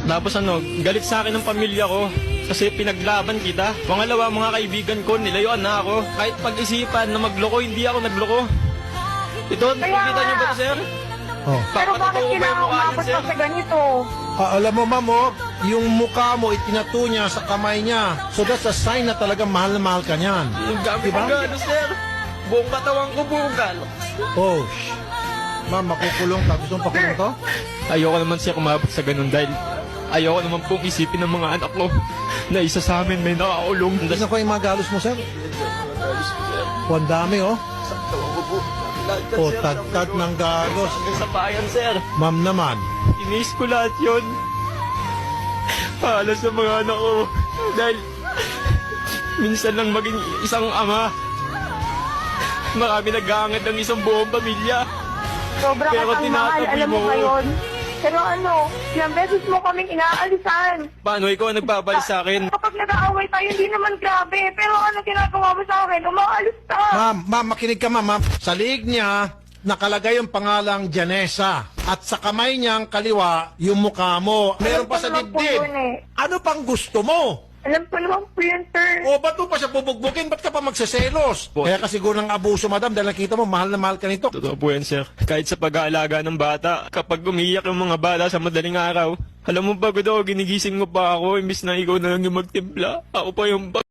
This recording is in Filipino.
Tapos galit sa akin ng pamilya ko kasi pinaglaban kita. Pangalawa, mga kaibigan ko, nilayuan na ako. Kahit pag-isipan na magloko, hindi ako nagloko. Ito, nakikita niyo ba ito, sir? Oh. Pero bakit Papakatotoo ba yung kailangan mukha niyan, umabot sir? pa sa ganito? Alam mo, ma'am, yung mukha mo, itinato niya sa kamay niya. So that's a sign na talagang mahal na mahal ka niyan. Yung gamit Diba? ko gano, sir. Buong katawan ko, buong gano. Oh, ma'am, makukulong ka. Gusto mong pakulong to? Ayoko naman siya kumabot sa ganun dahil ayoko naman pong isipin ng mga anak ko na isa sa amin may nakakulong. Tignan ko yung mga galos mo, sir. Oh, ang dami, oh. Oh, tagtag ng galos. Hanggang sa bayan, sir. Ma'am naman. Inis ko lahat yun. Para sa mga anak ko. Dahil minsan lang maging isang ama. Marami nag-aangat ng isang buong pamilya. Sobra Pero ka mahal, tinatabi alam mo mo. ba yun? Pero ilang beses mo kaming inaalisan. Paano ikaw ang nagbabalik sa akin? Kapag nag-aaway tayo, hindi naman grabe. Pero ginagawa mo sa akin? Umaalis ka. Ma'am, makinig ka, ma'am. Sa liig niya, nakalagay yung pangalang Janessa. At sa kamay niyang kaliwa, yung mukha mo. Meron pa sa Alam ko naman po dibdib. yun eh. Ano pang gusto mo? Alam ko naman po yun, sir. O, ba't mo pa siya bubugbukin? Ba't ka pa magseselos? Kaya kasi siguro ng abuso, madam, dahil nakita mo, mahal na mahal ka nito. Totoo po yan, sir. Kahit sa pag-aalaga ng bata, kapag umiiyak yung mga bata sa madaling araw, alam mo ba, Gudo, ginigising mo pa ako, imbis na ikaw na lang yung magtimpla. Ako pa yung